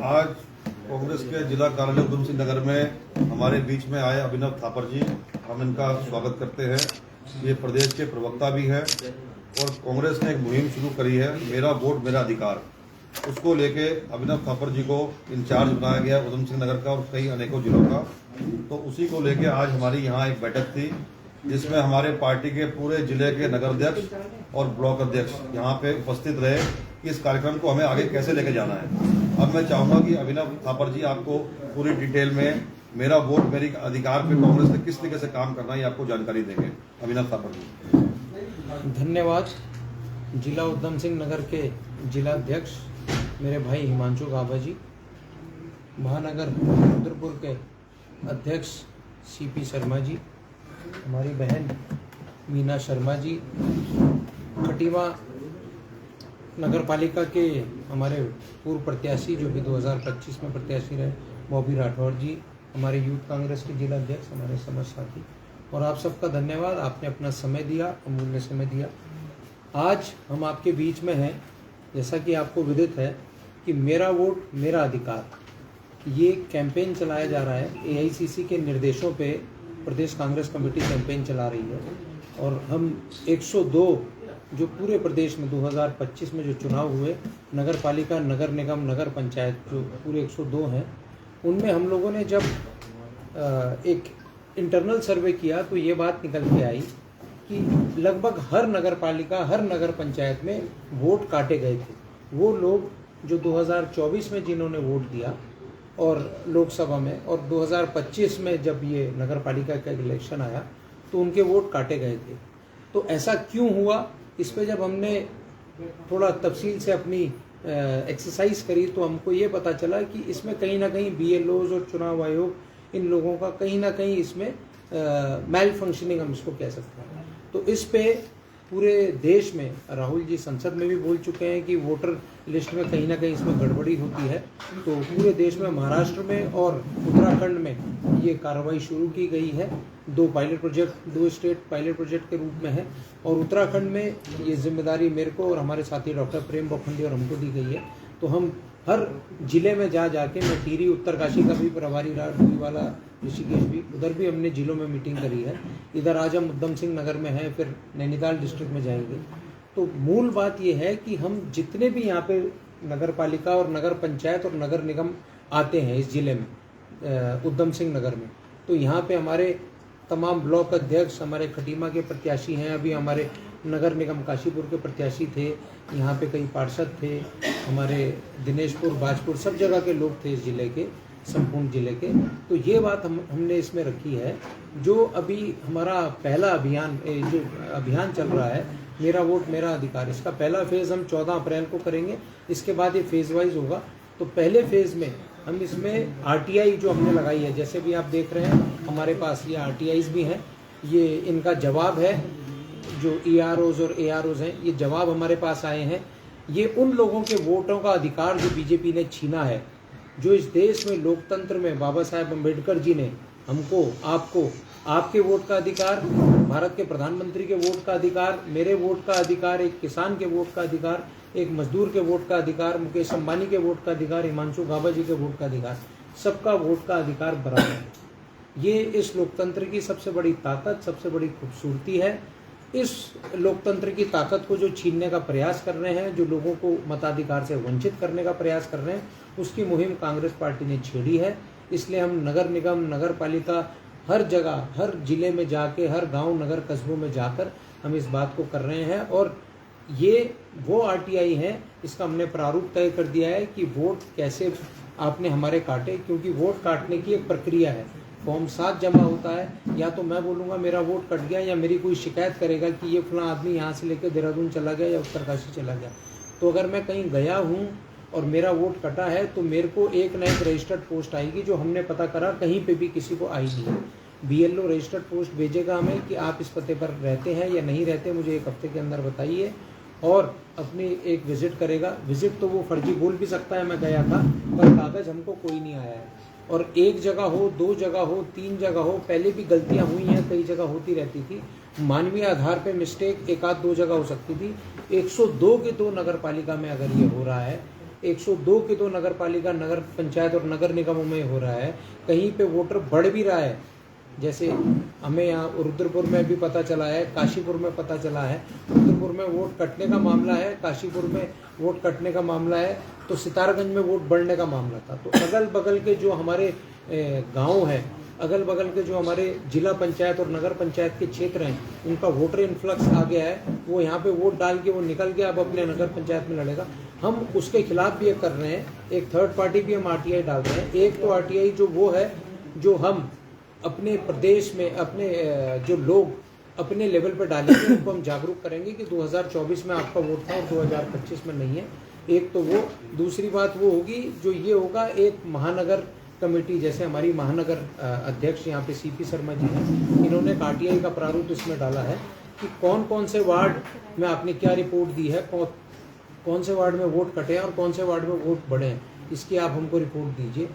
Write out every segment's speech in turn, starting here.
आज कांग्रेस के जिला कार्यालय उधम सिंह नगर में हमारे बीच में आए अभिनव थापर जी, हम इनका स्वागत करते हैं। ये प्रदेश के प्रवक्ता भी हैं और कांग्रेस ने एक मुहिम शुरू करी है, मेरा वोट मेरा अधिकार। उसको लेके अभिनव थापर जी को इंचार्ज बनाया गया उधम सिंह नगर का और कई अनेकों जिलों का। तो उसी को लेके आज हमारी यहाँ एक बैठक थी जिसमें हमारे पार्टी के पूरे जिले के नगर अध्यक्ष और ब्लॉक अध्यक्ष यहाँ पे उपस्थित रहे कि इस कार्यक्रम को हमें आगे कैसे लेके जाना है। अब मैं चाहूंगा कि अभिनव थापर जी आपको पूरी डिटेल में मेरा वोट मेरी अधिकार पे कांग्रेस ने किस तरीके से काम करना है आपको जानकारी देंगे। अभिनव थापर जी। धन्यवाद। जिला उधम सिंह नगर के जिला अध्यक्ष मेरे भाई हिमांशु गाबा जी, महानगर रुद्रपुर के अध्यक्ष सीपी शर्मा जी, हमारी बहन मीना शर्मा जी, खटीमा नगर पालिका के हमारे पूर्व प्रत्याशी जो भी 2025 में प्रत्याशी रहे बॉबी राठौर जी, हमारे यूथ कांग्रेस के जिला अध्यक्ष, हमारे समझ साथी, और आप सबका धन्यवाद। आपने अपना समय दिया, अमूल्य समय दिया। आज हम आपके बीच में हैं। जैसा कि आपको विदित है कि मेरा वोट मेरा अधिकार, ये कैंपेन चलाया जा रहा है। एआईसीसी के निर्देशों पे प्रदेश कांग्रेस कमेटी कैंपेन चला रही है और हम 102 जो पूरे प्रदेश में 2025 में जो चुनाव हुए, नगर पालिका, नगर निगम, नगर पंचायत, जो पूरे 102 हैं, उनमें हम लोगों ने जब एक इंटरनल सर्वे किया तो ये बात निकल के आई कि लगभग हर नगर पालिका, हर नगर पंचायत में वोट काटे गए थे। वो लोग जो 2024 में जिन्होंने वोट दिया और लोकसभा में, और 2025 में जब ये नगर पालिका का इलेक्शन आया तो उनके वोट काटे गए थे। तो ऐसा क्यों हुआ, इस पे जब हमने थोड़ा तफसील से अपनी एक्सरसाइज करी तो हमको ये पता चला कि इसमें कहीं ना कहीं बीएलओज और चुनाव आयोग, इन लोगों का कहीं ना कहीं इसमें मैल फंक्शनिंग हम इसको कह सकते हैं। तो इस पे पूरे देश में, राहुल जी संसद में भी बोल चुके हैं कि वोटर लिस्ट में कहीं ना कहीं इसमें गड़बड़ी होती है। तो पूरे देश में, महाराष्ट्र में और उत्तराखंड में ये कार्रवाई शुरू की गई है। 2 pilot project, 2 state pilot project के रूप में है और उत्तराखंड में ये जिम्मेदारी मेरे को और हमारे साथी डॉक्टर प्रेम बखंडी और हमको दी गई है। तो हम हर जिले में जाके, मैं टिहरी उत्तरकाशी का भी प्रभारी रहा, डोईवाला, ऋषिकेश भी, उधर भी हमने जिलों में मीटिंग करी है। इधर आज हम उधम सिंह नगर में हैं, फिर नैनीताल डिस्ट्रिक्ट में जाएंगे। तो मूल बात यह है कि हम जितने भी यहाँ पे नगर पालिका और नगर पंचायत और नगर निगम आते हैं इस जिले में, उधम सिंह नगर में, तो यहाँ पे हमारे तमाम ब्लॉक अध्यक्ष हमारे खटीमा के प्रत्याशी हैं। अभी हमारे नगर निगम काशीपुर के प्रत्याशी थे, यहाँ पे कई पार्षद थे, हमारे दिनेशपुर, बाजपुर, सब जगह के लोग थे इस जिले के, संपूर्ण जिले के। तो ये बात हमने इसमें रखी है। जो अभी हमारा पहला अभियान, जो अभियान चल रहा है मेरा वोट मेरा अधिकार, इसका पहला फेज़ हम 14 अप्रैल को करेंगे। इसके बाद ये फेज़ वाइज होगा। तो पहले फेज़ में हम इसमें आरटीआई जो हमने लगाई है, जैसे भी आप देख रहे हैं हमारे पास ये आरटीआईज भी हैं, ये इनका जवाब है। जो ईआरओज और एआरओज हैं, ये जवाब हमारे पास आए हैं। ये उन लोगों के वोटों का अधिकार जो बीजेपी ने छीना है, जो इस देश में लोकतंत्र में बाबा साहेब अम्बेडकर जी ने हमको, आपको, आपके वोट का अधिकार, भारत के प्रधानमंत्री के वोट का अधिकार, मेरे वोट का अधिकार, एक किसान के वोट का अधिकार, एक मजदूर के वोट का अधिकार, मुकेश अंबानी के वोट का अधिकार, हिमांशु गाबा जी के वोट का अधिकार, सबका वोट का अधिकार बराबर है। ये इस लोकतंत्र की सबसे बड़ी ताकत, सबसे बड़ी खूबसूरती है। इस लोकतंत्र की ताकत को जो छीनने का प्रयास कर रहे हैं, जो लोगों को मताधिकार से वंचित करने का प्रयास कर रहे हैं, उसकी मुहिम कांग्रेस पार्टी ने छेड़ी है। इसलिए हम नगर निगम, नगर पालिका, हर जगह, हर जिले में जाके, हर गांव, नगर, कस्बों में जाकर हम इस बात को कर रहे हैं। और ये वो आरटीआई है, इसका हमने प्रारूप तय कर दिया है कि वोट कैसे आपने हमारे काटे, क्योंकि वोट काटने की एक प्रक्रिया है। फॉर्म 7 जमा होता है, या तो मैं बोलूँगा मेरा वोट कट गया, या मेरी कोई शिकायत करेगा कि ये फलां आदमी यहाँ से लेकर देहरादून चला गया या उत्तरकाशी चला गया। तो अगर मैं कहीं गया हूँ और मेरा वोट कटा है तो मेरे को एक ना एक रजिस्टर्ड पोस्ट आएगी, जो हमने पता करा कहीं पे भी किसी को आई नहीं है। बीएलओ रजिस्टर्ड पोस्ट भेजेगा हमें कि आप इस पते पर रहते हैं या नहीं रहते, मुझे 1 हफ्ते के अंदर बताइए, और अपनी एक विजिट करेगा। विजिट तो वो फर्जी बोल भी सकता है, मैं गया था, पर कागज़ हमको कोई नहीं आया है। और एक जगह हो, 2 जगह हो, 3 जगह हो, पहले भी गलतियां हुई हैं, कई जगह होती रहती थी, मानवीय आधार पे मिस्टेक 1 आध 2 जगह हो सकती थी। 102 के 2 नगर पालिका में अगर ये हो रहा है 102 की तो नगर पालिका, नगर पंचायत और नगर निगमों में हो रहा है। कहीं पे वोटर बढ़ भी रहा है, जैसे हमें यहाँ रुद्रपुर में भी पता चला है, काशीपुर में पता चला है। रुद्रपुर में वोट कटने का मामला है, काशीपुर में वोट कटने का मामला है, तो सितारगंज में वोट बढ़ने का मामला था। तो अगल बगल के जो हमारे गांव हैं, अगल बगल के जो हमारे जिला पंचायत और नगर पंचायत के क्षेत्र हैं, उनका वोटर इन्फ्लक्स आ गया है। वो यहाँ पे वोट डाल के वो निकल गया, अब अपने नगर पंचायत में लड़ेगा। हम उसके खिलाफ भी ये कर रहे हैं। एक थर्ड पार्टी भी हम आरटीआई डाल रहे हैं। एक तो आरटीआई जो वो है जो हम अपने प्रदेश में अपने जो लोग अपने लेवल पर डालेंगे, उनको हम जागरूक करेंगे कि 2024 में आपका वोट था और 2025 में नहीं है। एक तो वो, दूसरी बात वो होगी जो ये होगा, एक महानगर कमेटी, जैसे हमारी महानगर अध्यक्ष यहाँ पे सीपी शर्मा जी हैं, इन्होंने एक आरटीआई का प्रारूप इसमें डाला है कि कौन कौन से वार्ड में आपने क्या रिपोर्ट दी है, कौन से वार्ड में वोट कटे हैं और कौन से वार्ड में वोट बढ़े हैं, इसकी आप हमको रिपोर्ट दीजिए।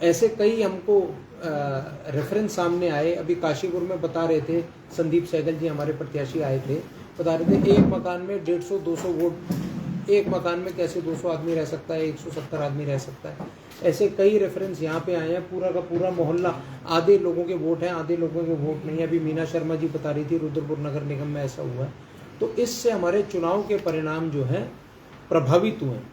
ऐसे कई हमको रेफरेंस सामने आए। अभी काशीपुर में बता रहे थे, संदीप सहगल जी हमारे प्रत्याशी आए थे, बता रहे थे एक मकान में 150-200 वोट, एक मकान में कैसे 200 आदमी रह सकता है, 170 आदमी रह सकता है। ऐसे कई रेफरेंस यहाँ पे आए हैं। पूरा का पूरा मोहल्ला, आधे लोगों के वोट हैं, आधे लोगों के वोट नहीं है। अभी मीना शर्मा जी बता रही थी रुद्रपुर नगर निगम में ऐसा हुआ है। तो इससे हमारे चुनाव के परिणाम जो हैं प्रभावित हुए हैं।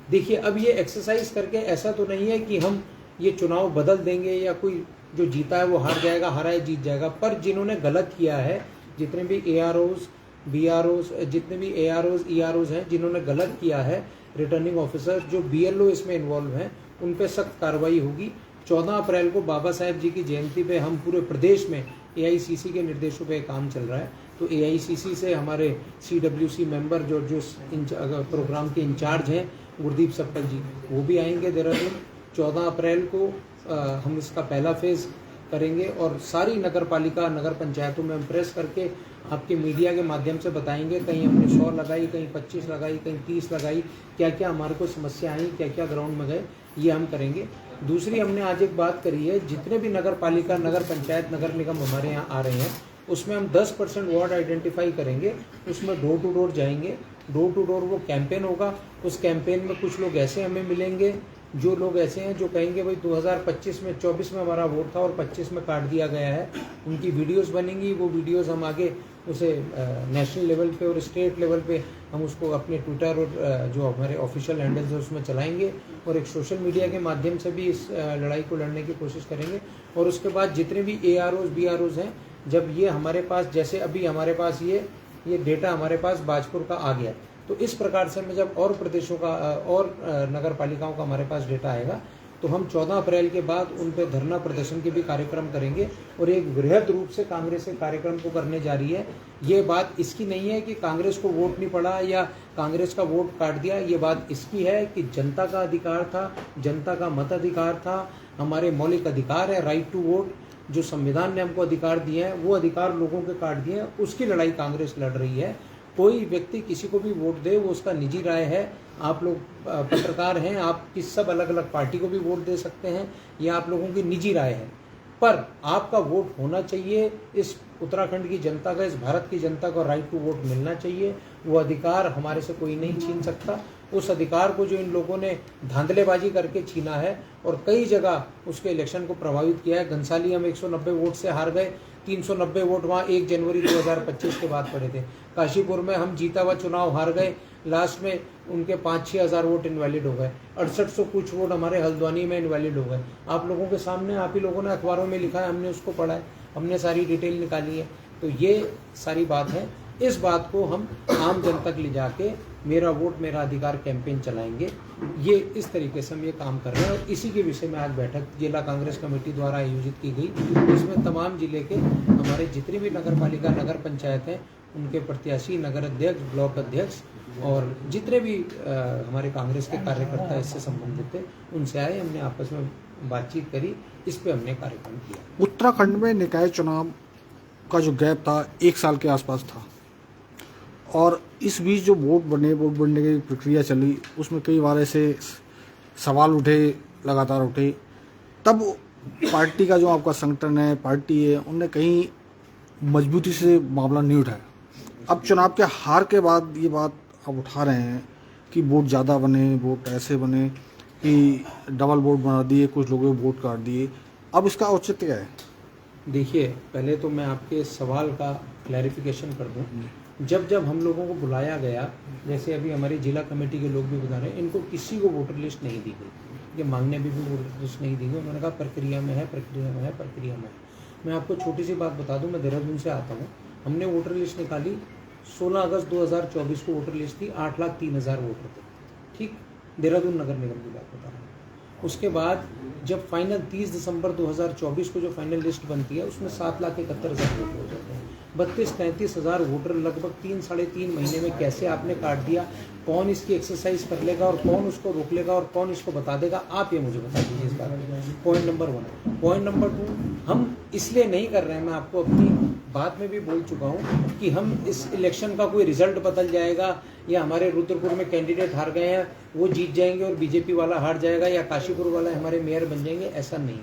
देखिए, अब ये एक्सरसाइज करके ऐसा तो नहीं है कि हम ये चुनाव बदल देंगे या कोई जो जीता है वो हार जाएगा, हारा है जीत जाएगा। पर जिन्होंने गलत किया है, जितने भी AROs, BROs, जितने भी AROs, EROs हैं, जिन्होंने गलत किया है, रिटर्निंग ऑफिसर, जो BLO इसमें इन्वॉल्व हैं, उन पे सख्त कार्रवाई होगी। 14 अप्रैल को बाबा साहेब जी की जयंती पे हम पूरे प्रदेश में AICC के निर्देशों पे काम चल रहा है। तो AICC से हमारे CWC मेंबर जो प्रोग्राम के इंचार्ज हैं, गुरदीप सप्पल जी, वो भी आएंगे देहरादून। 14 अप्रैल को हम इसका पहला फेज़ करेंगे और सारी नगर पालिका, नगर पंचायतों में हम प्रेस करके आपके मीडिया के माध्यम से बताएंगे। कहीं हमने 100 लगाई, कहीं 25 लगाई, कहीं 30 लगाई, क्या क्या हमारे को समस्या आई, क्या क्या ग्राउंड में गए, ये हम करेंगे। दूसरी, हमने आज एक बात करी है, जितने भी नगर पालिका, नगर पंचायत, नगर निगम हमारे यहाँ आ रहे हैं, उसमें हम 10% वार्ड आइडेंटिफाई करेंगे। उसमें डोर टू डोर जाएंगे। डोर टू डोर वो कैंपेन होगा। उस कैंपेन में कुछ लोग ऐसे हमें मिलेंगे, जो लोग ऐसे हैं जो कहेंगे भाई 2025 में, 24 में हमारा वोट था और 25 में काट दिया गया है। उनकी वीडियोस बनेंगी। वो वीडियोस हम आगे उसे नेशनल लेवल पे और स्टेट लेवल पे हम उसको अपने ट्विटर और जो हमारे ऑफिशियल हैंडल्स है उसमें चलाएंगे और एक सोशल मीडिया के माध्यम से भी इस लड़ाई को लड़ने की कोशिश करेंगे। और उसके बाद जितने भी AROs, BROs हैं, जब ये हमारे पास, जैसे अभी हमारे पास ये डेटा हमारे पास बाजपुर का आ गया, तो इस प्रकार से मैं जब और प्रदेशों का और नगर पालिकाओं का हमारे पास डेटा आएगा तो हम 14 अप्रैल के बाद उन पे धरना प्रदर्शन के भी कार्यक्रम करेंगे। और एक वृहद रूप से कांग्रेस के कार्यक्रम को करने जा रही है। ये बात इसकी नहीं है कि कांग्रेस को वोट नहीं पड़ा या कांग्रेस का वोट काट दिया। ये बात इसकी है कि जनता का अधिकार था, जनता का मताधिकार था, हमारे मौलिक अधिकार है, राइट टू वोट, जो संविधान ने हमको अधिकार दिए हैं, वो अधिकार लोगों के काट दिए हैं। उसकी लड़ाई कांग्रेस लड़ रही है। कोई व्यक्ति किसी को भी वोट दे, वो उसका निजी राय है। आप लोग पत्रकार हैं, आप किस सब अलग अलग पार्टी को भी वोट दे सकते हैं, ये आप लोगों की निजी राय है। पर आपका वोट होना चाहिए। इस उत्तराखंड की जनता का, इस भारत की जनता को राइट टू वोट मिलना चाहिए। वो अधिकार हमारे से कोई नहीं छीन सकता। उस अधिकार को जो इन लोगों ने धांधलेबाजी करके छीना है और कई जगह उसके इलेक्शन को प्रभावित किया है। घनसाली हम 190 वोट से हार गए, 390 वोट वहाँ 1 जनवरी 2025 के बाद पड़े थे। काशीपुर में हम जीता हुआ चुनाव हार गए, लास्ट में उनके 5-6 हज़ार वोट इनवैलिड हो गए। 6800 कुछ वोट हमारे हल्द्वानी में इनवैलिड हो गए। आप लोगों के सामने, आप ही लोगों ने अखबारों में लिखा है, हमने उसको पढ़ा है, हमने सारी डिटेल निकाली है। तो ये सारी बात है। इस बात को हम आम जनता तक ले जाके मेरा वोट मेरा अधिकार कैंपेन चलाएंगे। ये इस तरीके से हम ये काम कर रहे हैं और इसी के विषय में आज बैठक जिला कांग्रेस कमेटी द्वारा आयोजित की गई। इसमें तमाम जिले के हमारे जितनी भी नगर पालिका, नगर पंचायत हैं, उनके प्रत्याशी, नगर अध्यक्ष, ब्लॉक अध्यक्ष और जितने भी हमारे कांग्रेस के कार्यकर्ता इससे संबंधित थे, उनसे आए, हमने आपस में बातचीत करी, इस पर हमने कार्यक्रम किया। उत्तराखंड में निकाय चुनाव का जो गैप था 1 साल के आसपास था और इस बीच जो वोट बनने की प्रक्रिया चली, उसमें कई बार ऐसे सवाल उठे, लगातार उठे। तब पार्टी का जो आपका संगठन है, पार्टी है, उनने कहीं मजबूती से मामला नहीं उठाया। अब चुनाव के हार के बाद ये बात आप उठा रहे हैं कि वोट ज़्यादा बने, वोट ऐसे बने कि डबल वोट बना दिए, कुछ लोगों ने वोट काट दिए। अब इसका औचित्य क्या है? देखिए, पहले तो मैं आपके सवाल का क्लैरिफिकेशन कर दूं। जब जब हम लोगों को बुलाया गया, जैसे अभी हमारी जिला कमेटी के लोग भी बता रहे हैं, इनको किसी को वोटर लिस्ट नहीं दी गई, ये मांगने भी वोटर लिस्ट नहीं दी गई। उन्होंने कहा प्रक्रिया में है, प्रक्रिया में है, प्रक्रिया में है। मैं आपको छोटी सी बात बता दूं, मैं देहरादून से आता हूं। हमने वोटर लिस्ट निकाली 16 अगस्त 2024 को वोटर लिस्ट थी, 8,03,000 वोटर थे। ठीक, देहरादून नगर निगम की बात बता रहा हूँ। उसके बाद जब फाइनल 30 दिसंबर 2024 को जो फाइनल लिस्ट बनती है, उसमें 7,71,000 वोटर हो जाते हैं। 32-33 हज़ार वोटर लगभग 3-3.5 महीने में कैसे आपने काट दिया? कौन इसकी एक्सरसाइज कर लेगा और कौन उसको रोक लेगा और कौन इसको बता देगा? आप ये मुझे बता दीजिए इस बारे में। Point number 1। पॉइंट नंबर 2, हम इसलिए नहीं कर रहे हैं, मैं आपको अपनी बात में भी बोल चुका हूँ कि हम इस इलेक्शन का कोई रिजल्ट बदल जाएगा या हमारे रुद्रपुर में कैंडिडेट हार गए हैं वो जीत जाएंगे और बीजेपी वाला हार जाएगा या काशीपुर वाला हमारे मेयर बन जाएंगे, ऐसा नहीं।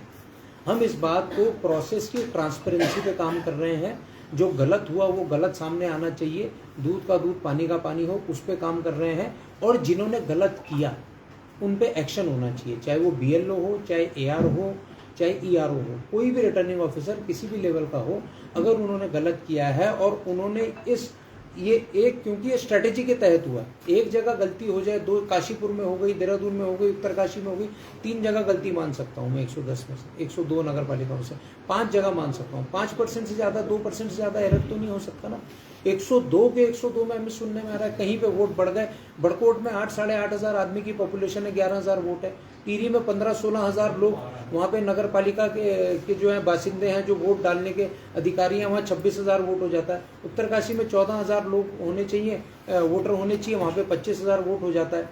हम इस बात को प्रोसेस की ट्रांसपेरेंसी पे काम कर रहे हैं। जो गलत हुआ वो गलत सामने आना चाहिए, दूध का दूध पानी का पानी हो, उस पर काम कर रहे हैं। और जिन्होंने गलत किया उन पे एक्शन होना चाहिए, चाहे वो BLO हो, चाहे AR हो, चाहे ERO हो, कोई भी रिटर्निंग ऑफिसर किसी भी लेवल का हो, अगर उन्होंने गलत किया है और उन्होंने क्योंकि ये स्ट्रेटेजी के तहत हुआ, एक जगह गलती हो जाए, दो काशीपुर में हो गई, देहरादून में हो गई, उत्तरकाशी में हो गई, 3 जगह गलती मान सकता हूँ मैं 110 में से, 102 नगर पालिकाओं से 5 जगह मान सकता हूँ। 5% से ज़्यादा, 2% से ज़्यादा एरर तो नहीं हो सकता ना। 102 के 102 में हमें सुनने में आ रहा है कहीं पे वोट बढ़ गए। बड़कोट में 8-8.5 हज़ार आदमी की पॉपुलेशन है, 11,000 वोट है। टिहरी में 15-16 हज़ार लोग वहाँ पे नगर पालिका के जो है बासिंदे हैं, जो वोट डालने के अधिकारी हैं, वहाँ 26,000 वोट हो जाता है। उत्तरकाशी में 14,000 लोग होने चाहिए, वोटर होने चाहिए, वहाँ पे 25,000 वोट हो जाता है।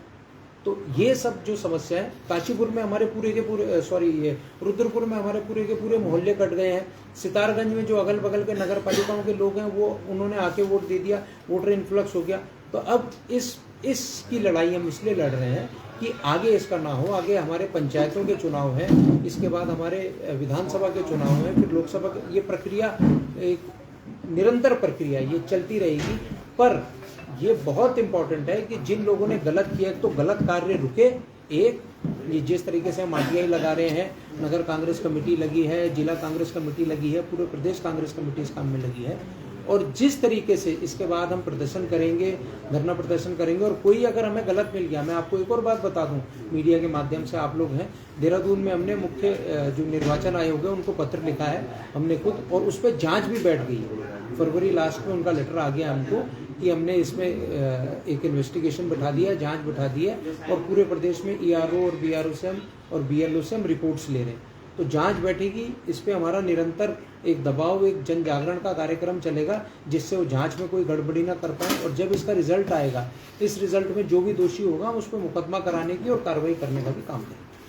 तो ये सब जो समस्या है, काशीपुर में हमारे पूरे के पूरे ये रुद्रपुर में हमारे पूरे के पूरे मोहल्ले कट गए हैं। सितारगंज में जो अगल बगल के नगर पालिकाओं के लोग हैं वो उन्होंने आके वोट दे दिया, वोटर इन्फ्लक्स हो गया। तो अब इसकी लड़ाई हम इसलिए लड़ रहे हैं कि आगे इसका ना हो। आगे हमारे पंचायतों के चुनाव हैं, इसके बाद हमारे विधानसभा के चुनाव हैं, फिर लोकसभा के। ये प्रक्रिया एक निरंतर प्रक्रिया, ये चलती रहेगी। पर ये बहुत इंपॉर्टेंट है कि जिन लोगों ने गलत किया तो गलत कार्य रुके। एक, ये जिस तरीके से हम RTI लगा रहे हैं, नगर कांग्रेस कमेटी लगी है, जिला कांग्रेस कमेटी लगी है, पूरे प्रदेश कांग्रेस कमेटी इस काम में लगी है। और जिस तरीके से इसके बाद हम प्रदर्शन करेंगे, धरना प्रदर्शन करेंगे, और कोई अगर हमें गलत मिल गया, मैं आपको एक और बात बता दूं, मीडिया के माध्यम से आप लोग हैं, देहरादून में हमने मुख्य जो निर्वाचन आयोग है उनको पत्र लिखा है हमने खुद, और उस पर जांच भी बैठ गई है। फरवरी लास्ट में उनका लेटर आ गया हमको कि हमने इसमें एक इन्वेस्टिगेशन बैठा दिया, जांच बैठा दी है, और पूरे प्रदेश में ERO और BLO से हम रिपोर्ट्स ले रहे हैं। तो जांच बैठेगी, इस पे हमारा निरंतर एक दबाव, एक जन जागरण का कार्यक्रम चलेगा, जिससे वो जांच में कोई गड़बड़ी ना कर पाए। और जब इसका रिजल्ट आएगा, इस रिजल्ट में जो भी दोषी होगा हम उस पर मुकदमा कराने की और कार्रवाई करने का भी काम करेंगे।